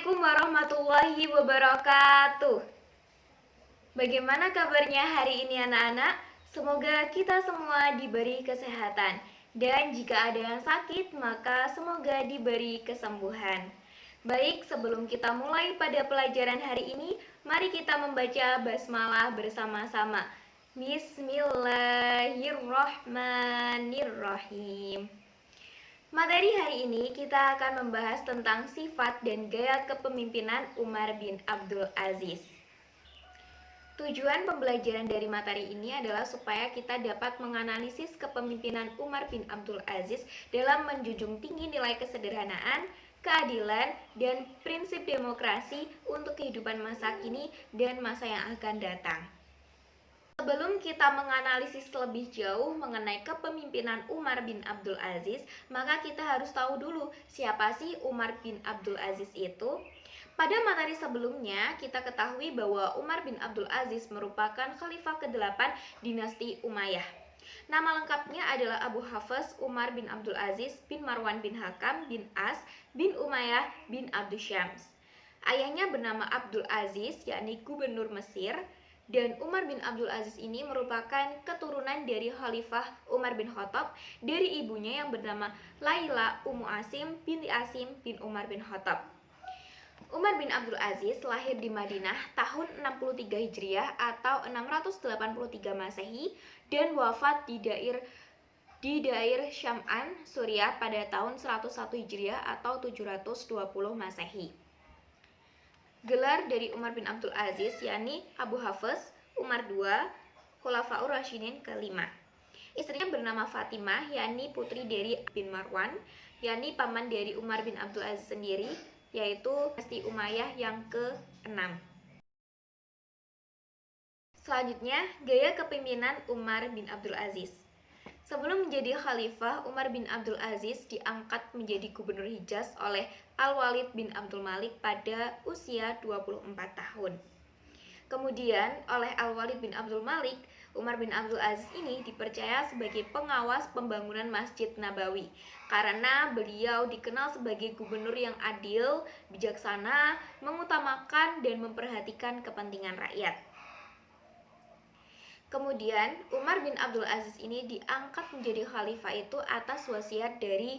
Assalamualaikum warahmatullahi wabarakatuh. Bagaimana kabarnya hari ini anak-anak? Semoga kita semua diberi kesehatan. Dan jika ada yang sakit, maka semoga diberi kesembuhan. Baik, sebelum kita mulai pada pelajaran hari ini, mari kita membaca basmalah bersama-sama. Bismillahirrahmanirrahim. Materi hari ini kita akan membahas tentang sifat dan gaya kepemimpinan Umar bin Abdul Aziz. Tujuan pembelajaran dari materi ini adalah supaya kita dapat menganalisis kepemimpinan Umar bin Abdul Aziz dalam menjunjung tinggi nilai kesederhanaan, keadilan, dan prinsip demokrasi untuk kehidupan masa kini dan masa yang akan datang. Sebelum kita menganalisis lebih jauh mengenai kepemimpinan Umar bin Abdul Aziz, maka kita harus tahu dulu siapa sih Umar bin Abdul Aziz itu. Pada materi sebelumnya, kita ketahui bahwa Umar bin Abdul Aziz merupakan khalifah ke-8 dinasti Umayyah. Nama lengkapnya adalah Abu Hafs Umar bin Abdul Aziz bin Marwan bin Hakam bin As bin Umayyah bin Abdul Syams. Ayahnya bernama Abdul Aziz, yakni gubernur Mesir, dan Umar bin Abdul Aziz ini merupakan keturunan dari Khalifah Umar bin Khattab dari ibunya yang bernama Laila Ummu Asim binti Asim bin Umar bin Khattab. Umar bin Abdul Aziz lahir di Madinah tahun 63 Hijriah atau 683 Masehi dan wafat di daerah Syam'an, Suriah pada tahun 101 Hijriah atau 720 Masehi. Gelar dari Umar bin Abdul Aziz yakni Abu Hafs, Umar II, Khulafaur Rasyidin ke-5. Istrinya bernama Fatimah, yakni putri dari bin Marwan, yakni paman dari Umar bin Abdul Aziz sendiri, yaitu dinasti Umayyah yang ke-6. Selanjutnya, gaya kepemimpinan Umar bin Abdul Aziz. Sebelum menjadi khalifah, Umar bin Abdul Aziz diangkat menjadi gubernur Hijaz oleh Al-Walid bin Abdul Malik pada usia 24 tahun. Kemudian, oleh Al-Walid bin Abdul Malik, Umar bin Abdul Aziz ini dipercaya sebagai pengawas pembangunan Masjid Nabawi karena beliau dikenal sebagai gubernur yang adil, bijaksana, mengutamakan dan memperhatikan kepentingan rakyat. Kemudian Umar bin Abdul Aziz ini diangkat menjadi khalifah itu atas wasiat dari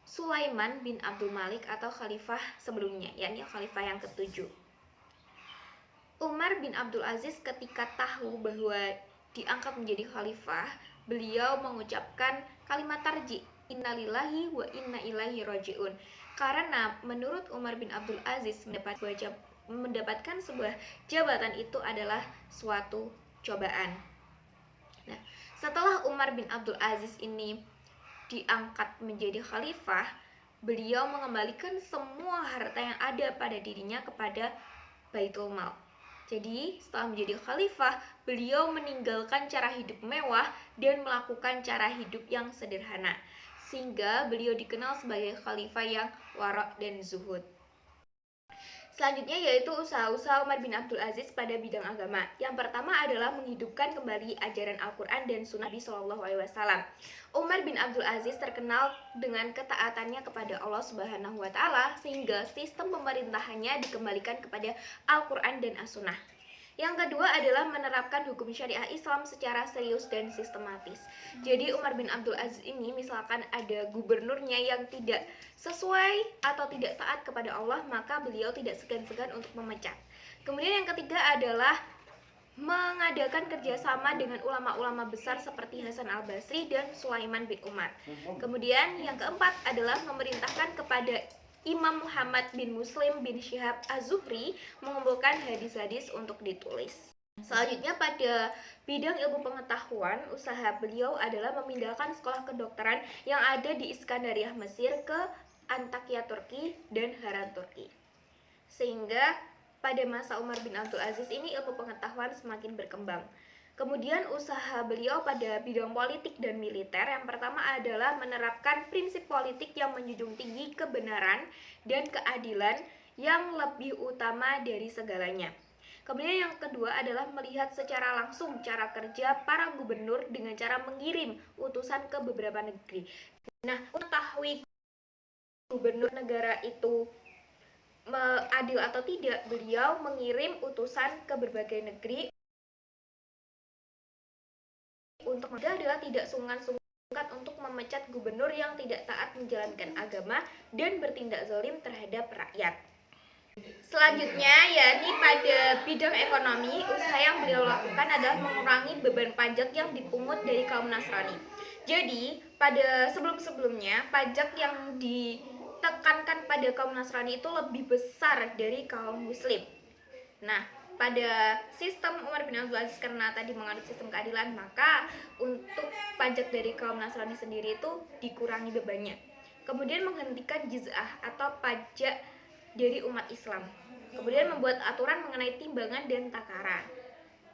Sulaiman bin Abdul Malik atau khalifah sebelumnya, yakni khalifah yang ke-7. Umar bin Abdul Aziz ketika tahu bahwa diangkat menjadi khalifah, beliau mengucapkan kalimat tarji, innalillahi wa inna ilaihi rajiun. Karena menurut Umar bin Abdul Aziz mendapatkan sebuah jabatan itu adalah suatu cobaan. Nah, setelah Umar bin Abdul Aziz ini diangkat menjadi khalifah, beliau mengembalikan semua harta yang ada pada dirinya kepada Baitul Mal. Jadi, setelah menjadi khalifah, beliau meninggalkan cara hidup mewah dan melakukan cara hidup yang sederhana, sehingga beliau dikenal sebagai khalifah yang wara' dan zuhud. Selanjutnya yaitu usaha-usaha Umar bin Abdul Aziz pada bidang agama. Yang pertama adalah menghidupkan kembali ajaran Al-Quran dan Sunnah Nabi SAW. Umar bin Abdul Aziz terkenal dengan ketaatannya kepada Allah Subhanahu wa Ta'ala, sehingga sistem pemerintahannya dikembalikan kepada Al-Quran dan As-Sunnah. Yang kedua adalah menerapkan hukum syariah Islam secara serius dan sistematis. Jadi Umar bin Abdul Aziz ini misalkan ada gubernurnya yang tidak sesuai atau tidak taat kepada Allah, maka beliau tidak segan-segan untuk memecat. Kemudian yang ketiga adalah mengadakan kerjasama dengan ulama-ulama besar seperti Hasan al-Basri dan Sulaiman bin Umar. Kemudian yang keempat adalah memerintahkan kepada Imam Muhammad bin Muslim bin Syihab Az-Zuhri mengumpulkan hadis-hadis untuk ditulis. Selanjutnya pada bidang ilmu pengetahuan, usaha beliau adalah memindahkan sekolah kedokteran yang ada di Iskandariah Mesir ke Antakya Turki dan Haran Turki. Sehingga pada masa Umar bin Abdul Aziz ini ilmu pengetahuan semakin berkembang. Kemudian usaha beliau pada bidang politik dan militer yang pertama adalah menerapkan prinsip politik yang menjunjung tinggi kebenaran dan keadilan yang lebih utama dari segalanya. Kemudian yang kedua adalah melihat secara langsung cara kerja para gubernur dengan cara mengirim utusan ke beberapa negeri. Nah, mengetahui gubernur negara itu adil atau tidak, beliau mengirim utusan ke berbagai negeri untuk adalah tidak sungkan-sungkan untuk memecat gubernur yang tidak taat menjalankan agama dan bertindak zalim terhadap rakyat. Selanjutnya, yakni pada bidang ekonomi, usaha yang beliau lakukan adalah mengurangi beban pajak yang dipungut dari kaum Nasrani. Jadi, pada sebelum-sebelumnya, pajak yang ditekankan pada kaum Nasrani itu lebih besar dari kaum Muslim. Nah, pada sistem Umar bin Abdul Aziz karena tadi menganut sistem keadilan, maka untuk pajak dari kaum Nasrani sendiri itu dikurangi bebannya. Kemudian menghentikan jiz'ah atau pajak dari umat Islam. Kemudian membuat aturan mengenai timbangan dan takaran.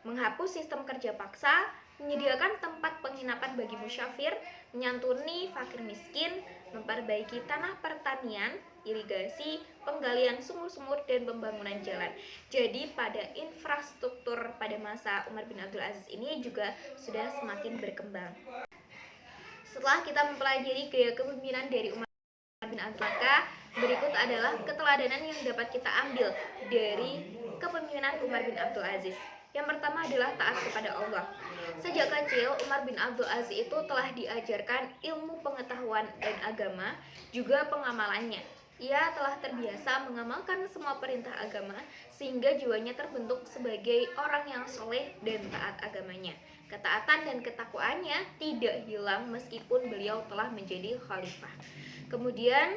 Menghapus sistem kerja paksa, menyediakan tempat penginapan bagi musyafir, menyantuni fakir miskin, memperbaiki tanah pertanian, irigasi, penggalian sumur-sumur, dan pembangunan jalan. Jadi pada infrastruktur pada masa Umar bin Abdul Aziz ini juga sudah semakin berkembang. Setelah kita mempelajari gaya kepemimpinan dari Umar bin Abdul Aziz, maka berikut adalah keteladanan yang dapat kita ambil dari kepemimpinan Umar bin Abdul Aziz. Yang pertama adalah taat kepada Allah. Sejak kecil, Umar bin Abdul Aziz itu telah diajarkan ilmu pengetahuan dan agama, juga pengamalannya. Ia telah terbiasa mengamalkan semua perintah agama, sehingga jiwanya terbentuk sebagai orang yang soleh dan taat agamanya. Ketaatan dan ketakwaannya tidak hilang meskipun beliau telah menjadi khalifah. Kemudian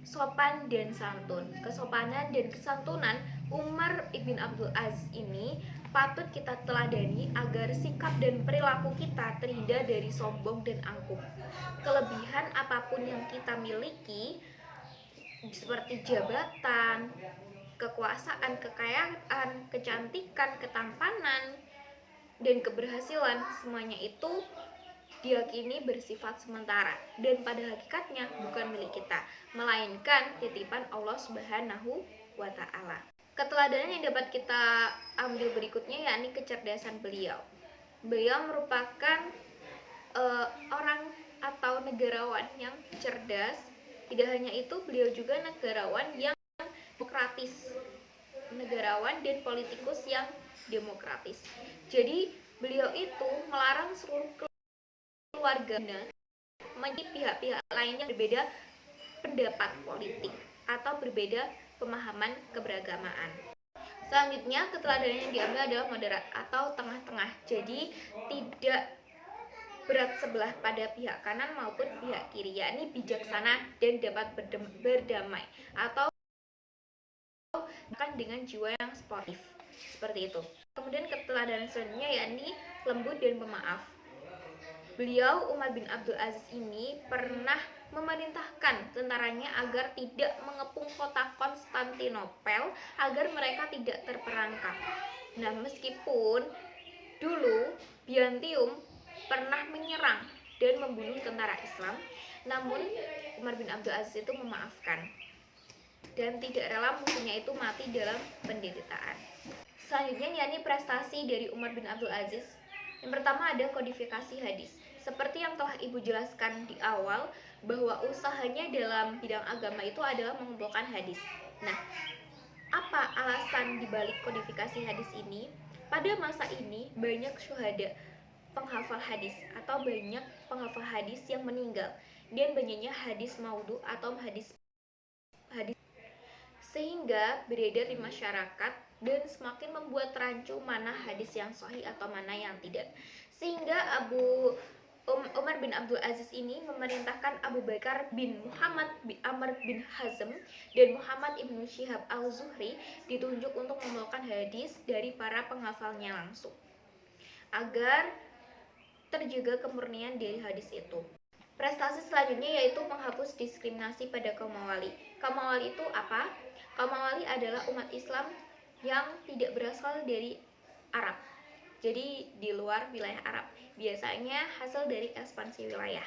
sopan dan santun. Kesopanan dan kesantunan Umar ibn Abdul Aziz ini patut kita teladani agar sikap dan perilaku kita terhindar dari sombong dan angkuh. Kelebihan apapun yang kita miliki seperti jabatan, kekuasaan, kekayaan, kecantikan, ketampanan, dan keberhasilan, semuanya itu diyakini bersifat sementara dan pada hakikatnya bukan milik kita, melainkan titipan Allah Subhanahu wa Ta'ala. Keteladanan yang dapat kita ambil berikutnya yakni kecerdasan beliau. Beliau merupakan orang atau negarawan yang cerdas. Tidak hanya itu, beliau juga negarawan yang demokratis, negarawan dan politikus yang demokratis. Jadi beliau itu melarang seluruh keluarganya menjadi pihak-pihak lain yang berbeda pendapat politik atau berbeda pemahaman keberagamaan. Selanjutnya, keteladanan yang diambil adalah moderat atau tengah-tengah. Jadi tidak berat sebelah pada pihak kanan maupun pihak kiri, yakni bijaksana dan dapat berdamai atau dengan jiwa yang sportif, seperti itu. Kemudian keteladanan selanjutnya yakni lembut dan pemaaf. Beliau Umar bin Abdul Aziz ini pernah memerintahkan tentaranya agar tidak mengepung kota Konstantinopel agar mereka tidak terperangkap. Nah, meskipun dulu Byzantium pernah menyerang dan membunuh tentara Islam, namun Umar bin Abdul Aziz itu memaafkan dan tidak rela musuhnya itu mati dalam penderitaan. Selanjutnya yakni prestasi dari Umar bin Abdul Aziz. Yang pertama ada kodifikasi hadis. Seperti yang telah Ibu jelaskan di awal, bahwa usahanya dalam bidang agama itu adalah mengumpulkan hadis. Nah, apa alasan dibalik kodifikasi hadis ini? Pada masa ini banyak syuhada, penghafal hadis atau banyak penghafal hadis yang meninggal, dan banyaknya hadis maudhu atau hadis sehingga beredar di masyarakat dan semakin membuat rancu mana hadis yang sahih atau mana yang tidak. Sehingga Umar bin Abdul Aziz ini memerintahkan Abu Bakar bin Muhammad bin Amr bin Hazm dan Muhammad ibn Syihab al-Zuhri ditunjuk untuk mengumpulkan hadis dari para penghafalnya langsung agar terjaga kemurnian dari hadis itu. Prestasi selanjutnya yaitu menghapus diskriminasi pada kaum Mawali. Kaum Mawali itu apa? Kaum Mawali adalah umat Islam yang tidak berasal dari Arab, jadi di luar wilayah Arab, biasanya hasil dari ekspansi wilayah.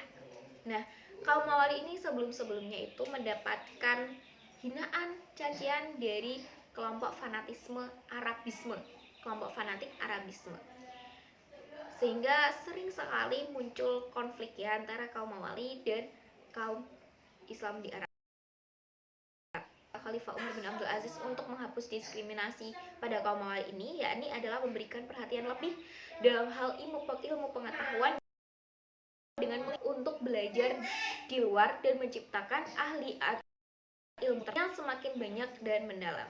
Nah, kaum Mawali ini sebelum-sebelumnya itu mendapatkan hinaan, cacian dari kelompok fanatisme Arabisme, kelompok fanatik Arabisme, sehingga sering sekali muncul konflik ya antara kaum Mawali dan kaum Islam di Arab. Khalifah Umar bin Abdul Aziz untuk menghapus diskriminasi pada kaum awal ini, yakni adalah memberikan perhatian lebih dalam hal ilmu pengetahuan dengan untuk belajar di luar dan menciptakan ahli ilmu yang semakin banyak dan mendalam.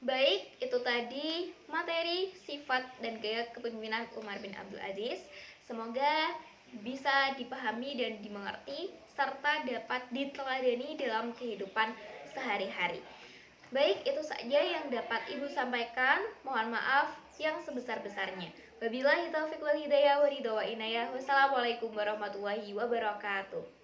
Baik, itu tadi materi, sifat, dan gaya kepemimpinan Umar bin Abdul Aziz. Semoga bisa dipahami dan dimengerti, serta dapat diteladani dalam kehidupan sehari-hari. Baik, itu saja yang dapat Ibu sampaikan. Mohon maaf yang sebesar-besarnya. Wabillahi taufiq wal hidayah wa ridha wa inayah. Wassalamualaikum warahmatullahi wabarakatuh.